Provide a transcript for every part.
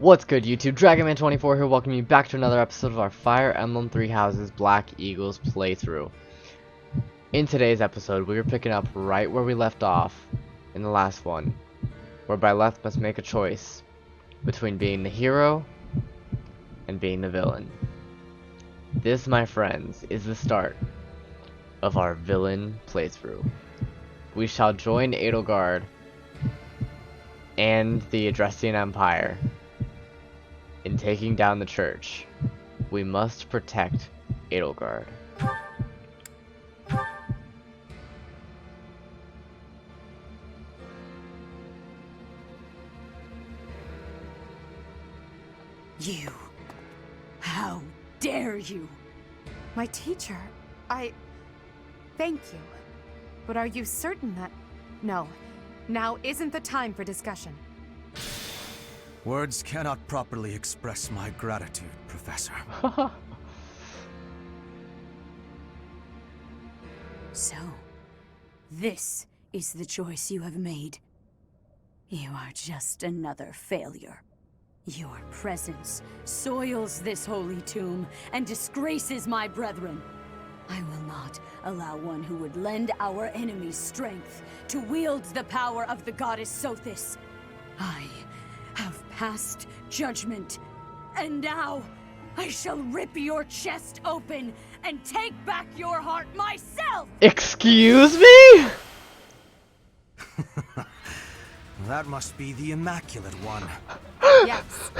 What's good, YouTube? Dragonman24 here, welcoming you back to another episode of our Fire Emblem Three Houses Black Eagles playthrough. In today's episode, we are picking up right where we left off in the last one, whereby Leth must make a choice between being the hero and being the villain. This, my friends, is the start of our villain playthrough. We shall join Edlegard and the Adrestian Empire in taking down the church. We must protect Edlegard. You! How dare you! My teacher, Thank you. But are you certain that... No. Now isn't the time for discussion. Words cannot properly express my gratitude, Professor. So, this is the choice you have made. You are just another failure. Your presence soils this holy tomb and disgraces my brethren. I will not allow one who would lend our enemies strength to wield the power of the goddess Sothis. I have passed judgment, and now I shall rip your chest open and take back your heart myself! Excuse me? That must be the Immaculate One. Yes.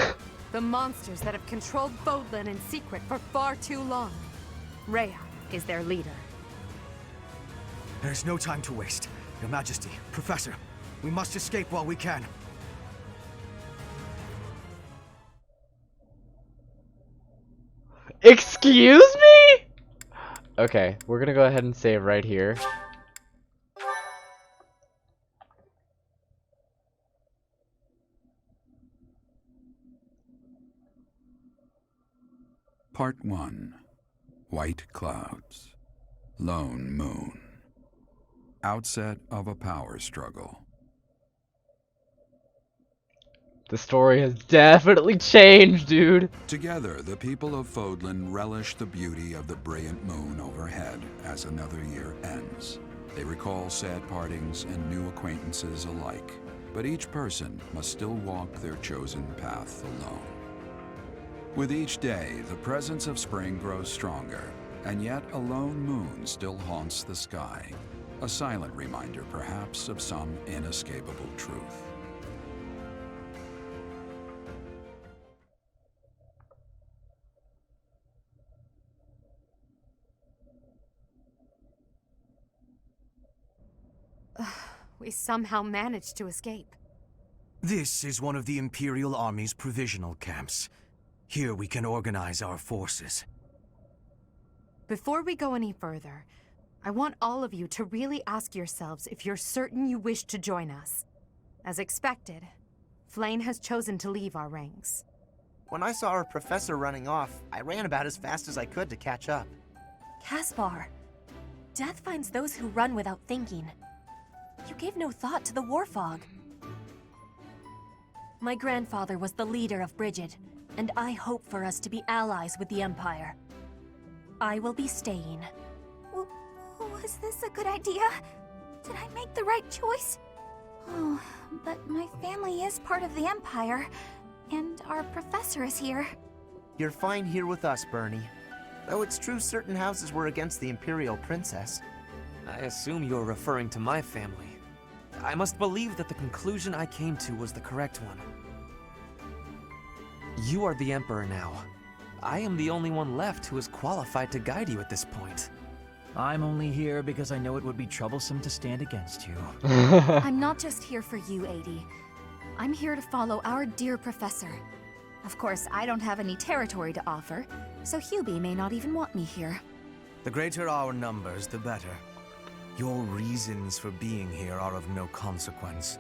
The monsters that have controlled Fodlan in secret for far too long. Rhea is their leader. There's no time to waste. Your Majesty, Professor, we must escape while we can. Excuse me? Okay, we're gonna go ahead and save right here. Part 1. White Clouds. Lone Moon. Outset of a power struggle. The story has definitely changed, dude. Together, the people of Fodlan relish the beauty of the brilliant moon overhead as another year ends. They recall sad partings and new acquaintances alike, but each person must still walk their chosen path alone. With each day, the presence of spring grows stronger, and yet a lone moon still haunts the sky, a silent reminder perhaps of some inescapable truth. We somehow managed to escape. This is one of the Imperial Army's provisional camps. Here we can organize our forces. Before we go any further, I want all of you to really ask yourselves if you're certain you wish to join us. As expected, Flayn has chosen to leave our ranks. When I saw our professor running off, I ran about as fast as I could to catch up. Caspar, death finds those who run without thinking. You gave no thought to the war fog. My grandfather was the leader of Brigid, and I hope for us to be allies with the Empire. I will be staying. Was this a good idea? Did I make the right choice? Oh, but my family is part of the Empire, and our professor is here. You're fine here with us, Bernie. Though it's true certain houses were against the Imperial Princess. I assume you're referring to my family. I must believe that the conclusion I came to was the correct one. You are the Emperor now. I am the only one left who is qualified to guide you at this point. I'm only here because I know it would be troublesome to stand against you. I'm not just here for you, Adi. I'm here to follow our dear professor. Of course, I don't have any territory to offer, so Hubie may not even want me here. The greater our numbers, the better. Your reasons for being here are of no consequence.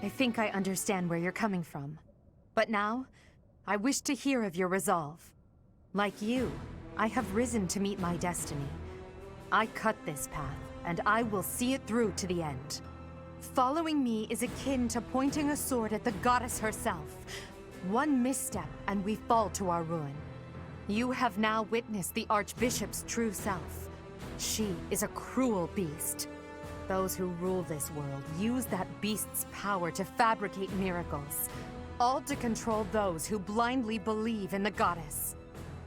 I think I understand where you're coming from. But now, I wish to hear of your resolve. Like you, I have risen to meet my destiny. I cut this path, and I will see it through to the end. Following me is akin to pointing a sword at the goddess herself. One misstep and we fall to our ruin. You have now witnessed the Archbishop's true self. She is a cruel beast. Those who rule this world use that beast's power to fabricate miracles, all to control those who blindly believe in the goddess.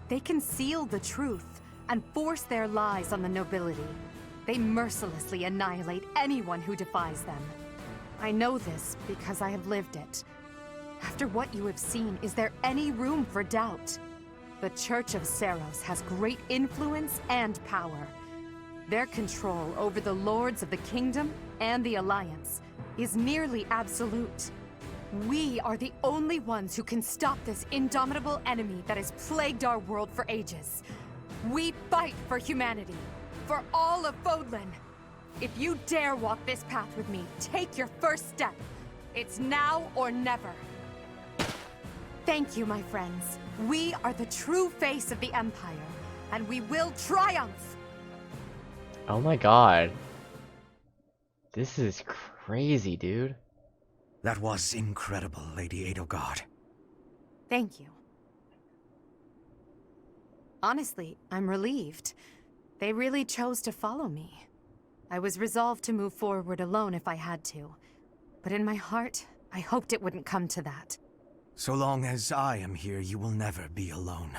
They conceal the truth and force their lies on the nobility. They mercilessly annihilate anyone who defies them. I know this because I have lived it. After what you have seen, is there any room for doubt? The Church of Seiros has great influence and power. Their control over the lords of the kingdom and the alliance is nearly absolute. We are the only ones who can stop this indomitable enemy that has plagued our world for ages. We fight for humanity, for all of Fodlan. If you dare walk this path with me, take your first step. It's now or never. Thank you, my friends. We are the true face of the Empire, and we will triumph! Oh my god. This is crazy, dude. That was incredible, Lady Edlegard. Thank you. Honestly, I'm relieved. They really chose to follow me. I was resolved to move forward alone if I had to. But in my heart, I hoped it wouldn't come to that. So long as I am here, you will never be alone.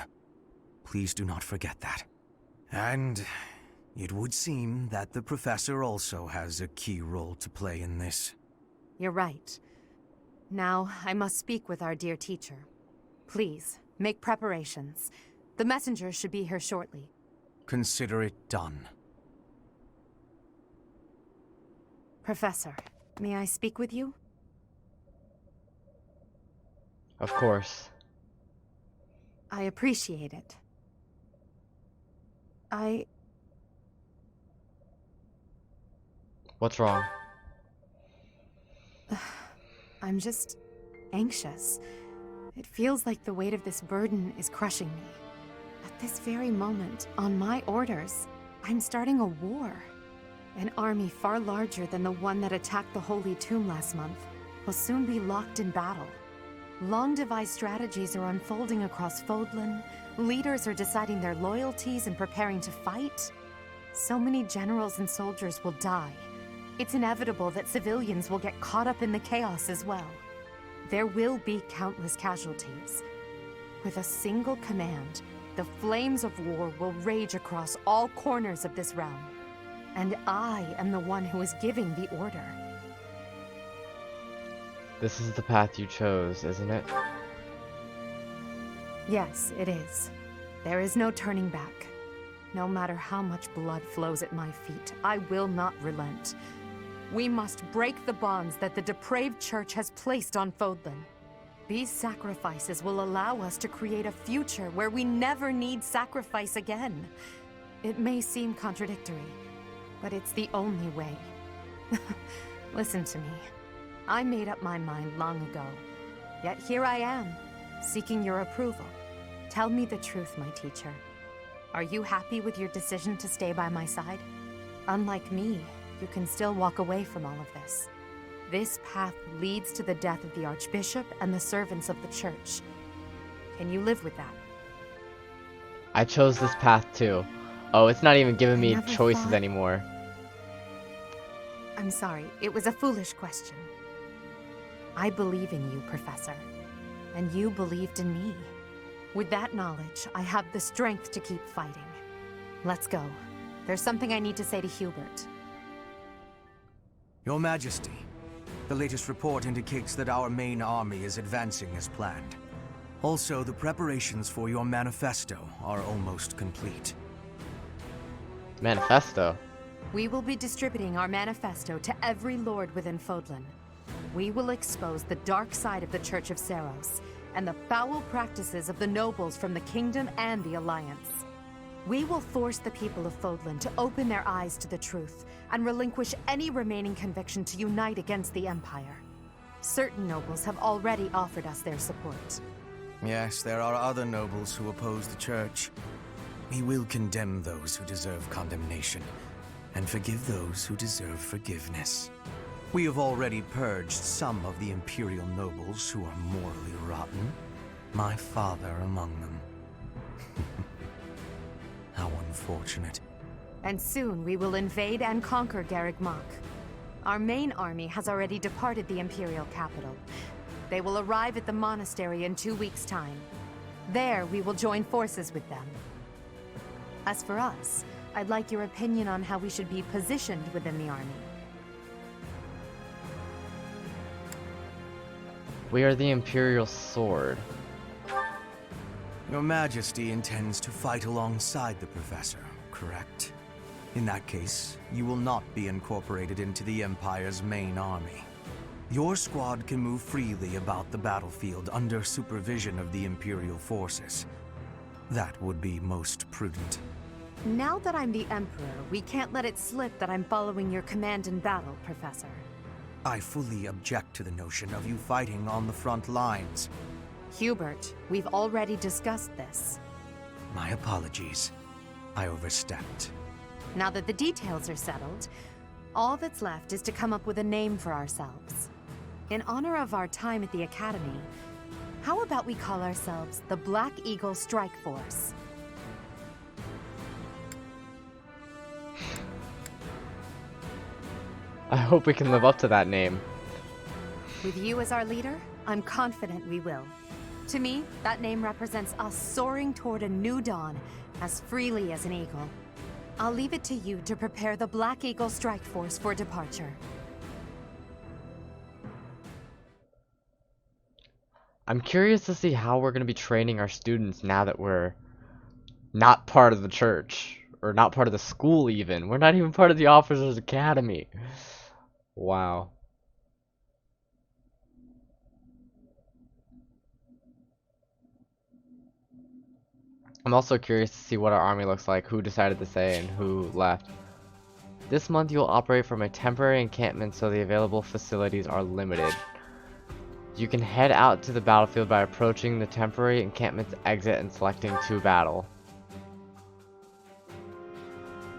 Please do not forget that. And it would seem that the Professor also has a key role to play in this. You're right. Now, I must speak with our dear teacher. Please, make preparations. The messenger should be here shortly. Consider it done. Professor, may I speak with you? Of course. I appreciate it. What's wrong? I'm just anxious. It feels like the weight of this burden is crushing me. At this very moment, on my orders, I'm starting a war. An army far larger than the one that attacked the Holy Tomb last month will soon be locked in battle. Long-devised strategies are unfolding across Fodlan. Leaders are deciding their loyalties and preparing to fight. So many generals and soldiers will die. It's inevitable that civilians will get caught up in the chaos as well. There will be countless casualties. With a single command, the flames of war will rage across all corners of this realm. And I am the one who is giving the order. This is the path you chose, isn't it? Yes, it is. There is no turning back. No matter how much blood flows at my feet, I will not relent. We must break the bonds that the depraved church has placed on Fodlan. These sacrifices will allow us to create a future where we never need sacrifice again. It may seem contradictory, but it's the only way. Listen to me. I made up my mind long ago. Yet here I am, seeking your approval. Tell me the truth, my teacher. Are you happy with your decision to stay by my side? Unlike me, you can still walk away from all of this. This path leads to the death of the Archbishop and the servants of the Church. Can you live with that? I chose this path too. Oh, it's not even giving me never choices thought- anymore. I'm sorry, it was a foolish question. I believe in you, Professor. And you believed in me. With that knowledge, I have the strength to keep fighting. Let's go. There's something I need to say to Hubert. Your Majesty, the latest report indicates that our main army is advancing as planned. Also, the preparations for your manifesto are almost complete. Manifesto? We will be distributing our manifesto to every lord within Fodlan. We will expose the dark side of the Church of Seiros and the foul practices of the nobles from the Kingdom and the Alliance. We will force the people of Fodlan to open their eyes to the truth and relinquish any remaining conviction to unite against the Empire. Certain nobles have already offered us their support. Yes, there are other nobles who oppose the Church. We will condemn those who deserve condemnation, and forgive those who deserve forgiveness. We have already purged some of the imperial nobles who are morally rotten. My father among them. How unfortunate. And soon we will invade and conquer Garreg Mach. Our main army has already departed the Imperial capital. They will arrive at the monastery in 2 weeks' time. There, we will join forces with them. As for us, I'd like your opinion on how we should be positioned within the army. We are the Imperial Sword. Your Majesty intends to fight alongside the Professor, correct? In that case, you will not be incorporated into the Empire's main army. Your squad can move freely about the battlefield under supervision of the Imperial forces. That would be most prudent. Now that I'm the Emperor, we can't let it slip that I'm following your command in battle, Professor. I fully object to the notion of you fighting on the front lines. Hubert, we've already discussed this. My apologies. I overstepped. Now that the details are settled, all that's left is to come up with a name for ourselves. In honor of our time at the Academy, how about we call ourselves the Black Eagle Strike Force? I hope we can live up to that name. With you as our leader, I'm confident we will. To me, that name represents us soaring toward a new dawn, as freely as an eagle. I'll leave it to you to prepare the Black Eagle Strike Force for departure. I'm curious to see how we're going to be training our students now that we're not part of the church, or not part of the school even. We're not even part of the Officers' Academy. Wow. I'm also curious to see what our army looks like, who decided to stay and who left. This month you will operate from a temporary encampment, so the available facilities are limited. You can head out to the battlefield by approaching the temporary encampment's exit and selecting to battle.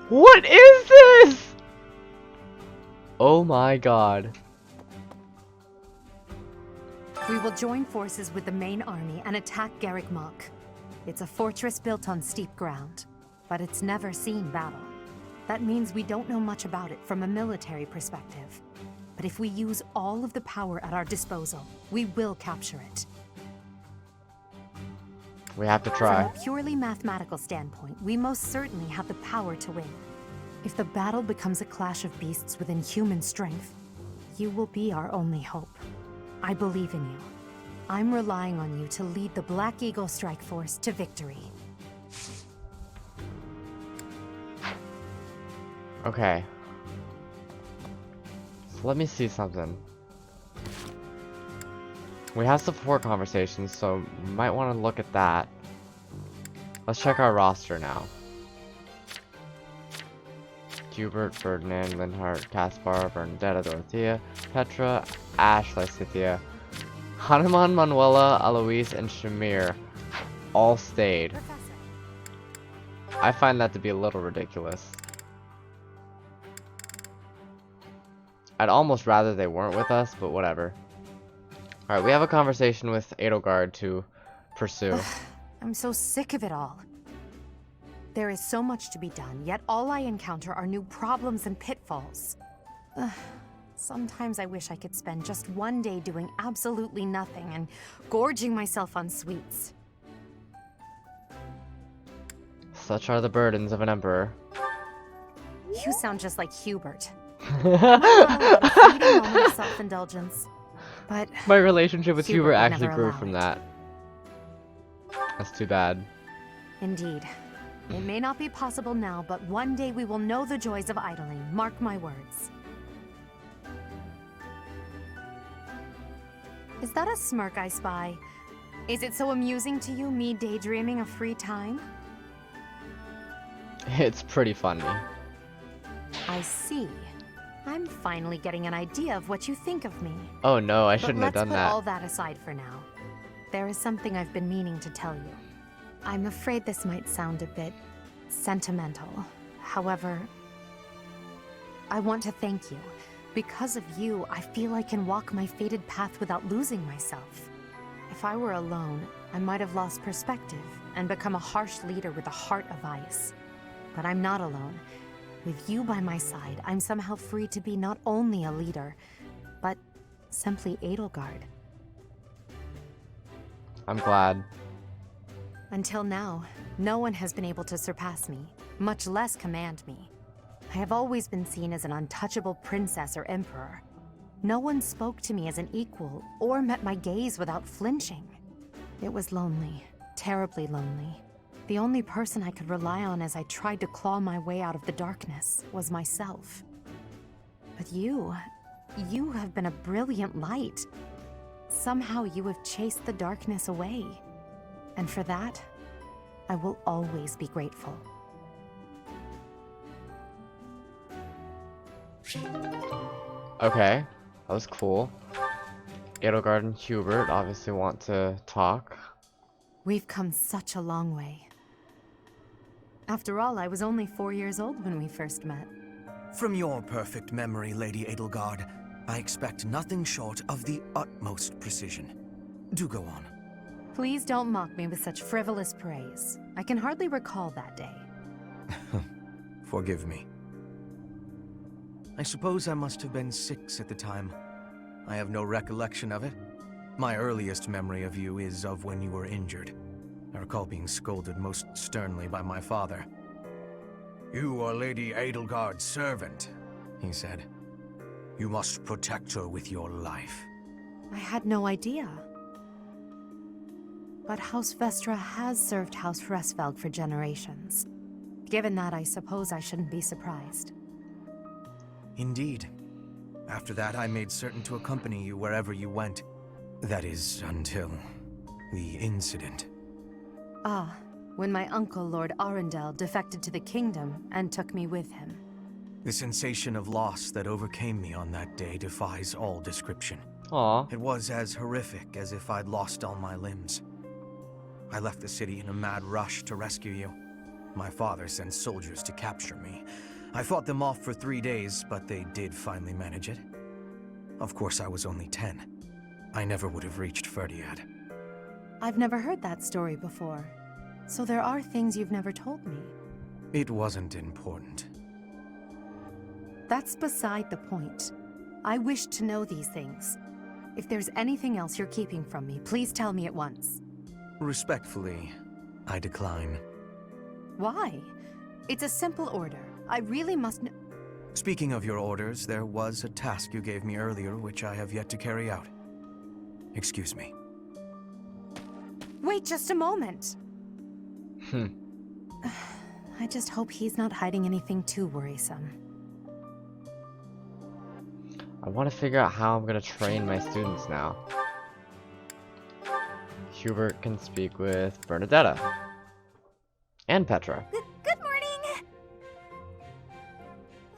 What is this? Oh my god. We will join forces with the main army and attack Garreg Mach. It's a fortress built on steep ground, but it's never seen battle. That means we don't know much about it from a military perspective. But if we use all of the power at our disposal, we will capture it. We have to try. From a purely mathematical standpoint, we most certainly have the power to win. If the battle becomes a clash of beasts within human strength, you will be our only hope. I believe in you. I'm relying on you to lead the Black Eagle Strike Force to victory. Okay. So let me see something. We have support conversations, so we might want to look at that. Let's check our roster now. Hubert, Ferdinand, Linhart, Caspar, Bernadetta, Dorothea, Petra, Ash, Lysithia, Hanuman, Manuela, Alois, and Shamir all stayed. Professor. I find that to be a little ridiculous. I'd almost rather they weren't with us, but whatever. Alright, we have a conversation with Edlegard to pursue. I'm so sick of it all. There is so much to be done, yet all I encounter are new problems and pitfalls. Sometimes I wish I could spend just one day doing absolutely nothing and gorging myself on sweets. Such are the burdens of an emperor. You sound just like Hubert. A fleeting moment of self-indulgence, but My relationship with Hubert would actually never grew allow from it. that. That's too bad. Indeed. It may not be possible now, but one day we will know the joys of idling. Mark my words. Is that a smirk I spy? Is it so amusing to you, me daydreaming of free time? It's pretty funny. I see. I'm finally getting an idea of what you think of me. Oh no, I But shouldn't have done let's put all that. that aside for now. There is something I've been meaning to tell you. I'm afraid this might sound a bit sentimental. However, I want to thank you. Because of you, I feel I can walk my fated path without losing myself. If I were alone, I might have lost perspective and become a harsh leader with a heart of ice. But I'm not alone. With you by my side, I'm somehow free to be not only a leader, but simply Edlegard. I'm glad. Until now, no one has been able to surpass me, much less command me. I have always been seen as an untouchable princess or emperor. No one spoke to me as an equal or met my gaze without flinching. It was lonely, terribly lonely. The only person I could rely on as I tried to claw my way out of the darkness was myself. But you have been a brilliant light. Somehow you have chased the darkness away. And for that, I will always be grateful. Okay, that was cool. Edlegard and Hubert obviously want to talk. We've come such a long way. After all, I was only 4 years old when we first met. From your perfect memory, Lady Edlegard, I expect nothing short of the utmost precision. Do go on. Please don't mock me with such frivolous praise. I can hardly recall that day. Forgive me. I suppose I must have been 6 at the time. I have no recollection of it. My earliest memory of you is of when you were injured. I recall being scolded most sternly by my father. "You are Lady Edlegard's servant," he said. "You must protect her with your life." I had no idea. But House Vestra has served House Hresvelg for generations. Given that, I suppose I shouldn't be surprised. Indeed. After that, I made certain to accompany you wherever you went. That is, until the incident. Ah, when my uncle, Lord Arundel, defected to the kingdom and took me with him. The sensation of loss that overcame me on that day defies all description. Aw. It was as horrific as if I'd lost all my limbs. I left the city in a mad rush to rescue you. My father sent soldiers to capture me. I fought them off for 3 days, but they did finally manage it. Of course, I was only 10. I never would have reached Ferdiad. I've never heard that story before. So there are things you've never told me. It wasn't important. That's beside the point. I wish to know these things. If there's anything else you're keeping from me, please tell me at once. Respectfully, I decline. Why? It's a simple order. I really must know. Speaking of your orders, there was a task you gave me earlier which I have yet to carry out. Excuse me. Wait just a moment. I just hope he's not hiding anything too worrisome. I want to figure out how I'm going to train my students now. Hubert can speak with Bernadetta. And Petra. Good morning!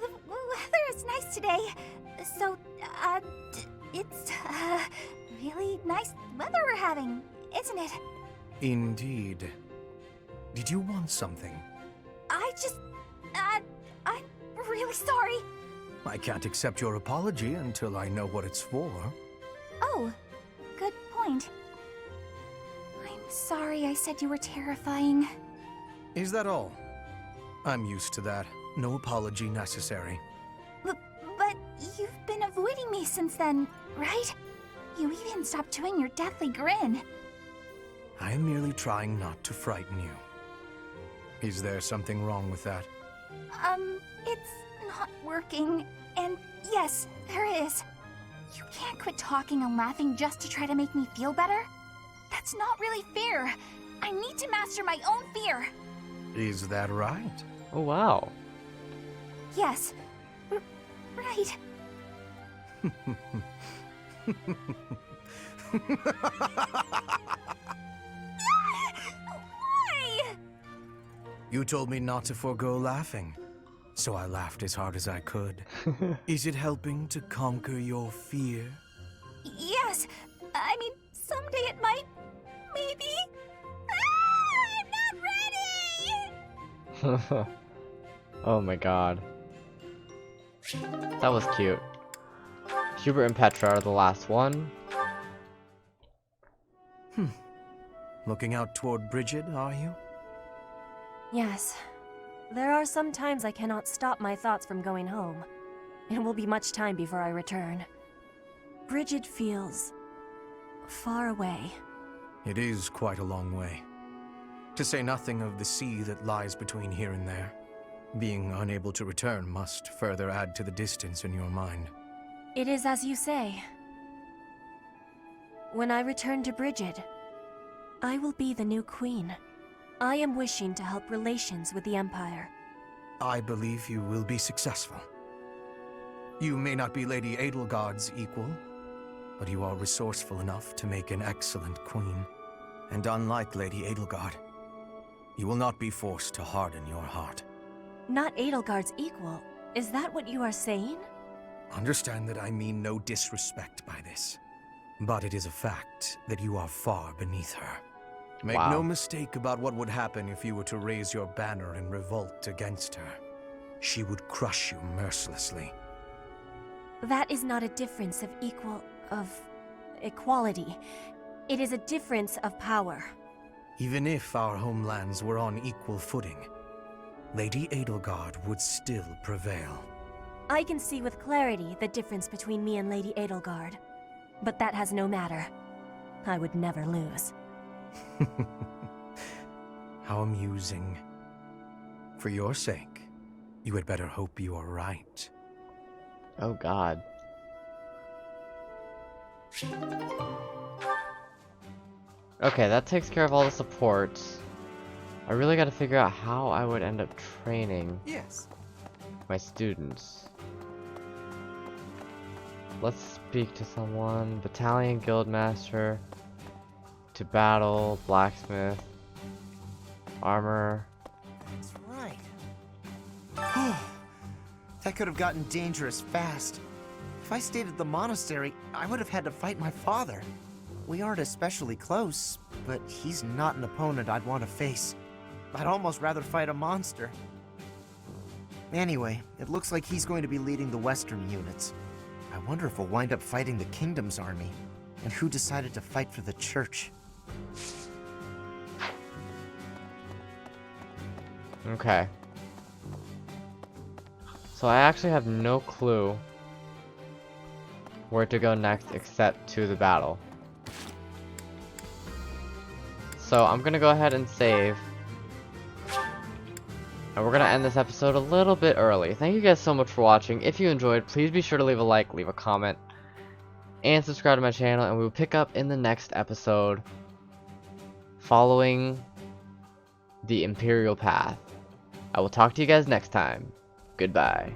The weather is nice today. So, it's, really nice weather we're having, isn't it? Indeed. Did you want something? I'm really sorry. I can't accept your apology until I know what it's for. Oh, good point. I'm sorry I said you were terrifying. Is that all? I'm used to that. No apology necessary. But you've been avoiding me since then, right? You even stopped doing your deathly grin. I am merely trying not to frighten you. Is there something wrong with that? It's not working. And yes, there is. You can't quit talking and laughing just to try to make me feel better. That's not really fair. I need to master my own fear. Is that right? Oh, wow. Yes. Right. Why? You told me not to forego laughing, so I laughed as hard as I could. Is it helping to conquer your fear? Yes. I mean, someday it might. Maybe. I'm not ready! Oh my god. That was cute. Hubert and Petra are the last one. Looking out toward Bridget, are you? Yes. There are some times I cannot stop my thoughts from going home. It will be much time before I return. Bridget feels far away. It is quite a long way. To say nothing of the sea that lies between here and there. Being unable to return must further add to the distance in your mind. It is as you say. When I return to Bridget, I will be the new queen. I am wishing to help relations with the Empire. I believe you will be successful. You may not be Lady Edlegard's equal, but you are resourceful enough to make an excellent queen. And unlike Lady Edlegard, you will not be forced to harden your heart. Not Edlegard's equal. Is that what you are saying? Understand that I mean no disrespect by this. But it is a fact that you are far beneath her. Make no mistake about what would happen if you were to raise your banner in revolt against her. She would crush you mercilessly. That is not a difference of equality. It is a difference of power. Even if our homelands were on equal footing, Lady Edlegard would still prevail. I can see with clarity the difference between me and Lady Edlegard. But that has no matter. I would never lose. How amusing. For your sake, you had better hope you are right. Oh god. Okay, that takes care of all the supports. I really gotta figure out how I would end up training my students. Let's speak to someone. Battalion Guildmaster. To battle, blacksmith, armor. That's right. That could have gotten dangerous fast. If I stayed at the monastery, I would have had to fight my father. We aren't especially close, but he's not an opponent I'd want to face. I'd almost rather fight a monster. Anyway, it looks like he's going to be leading the western units. I wonder if we'll wind up fighting the Kingdom's army, and who decided to fight for the church. Okay. So I actually have no clue where to go next except to the battle. So I'm gonna go ahead and save. And we're gonna end this episode a little bit early. Thank you guys so much for watching. If you enjoyed, please be sure to leave a like, leave a comment, and subscribe to my channel, and we will pick up in the next episode following the Imperial path. I will talk to you guys next time. Goodbye.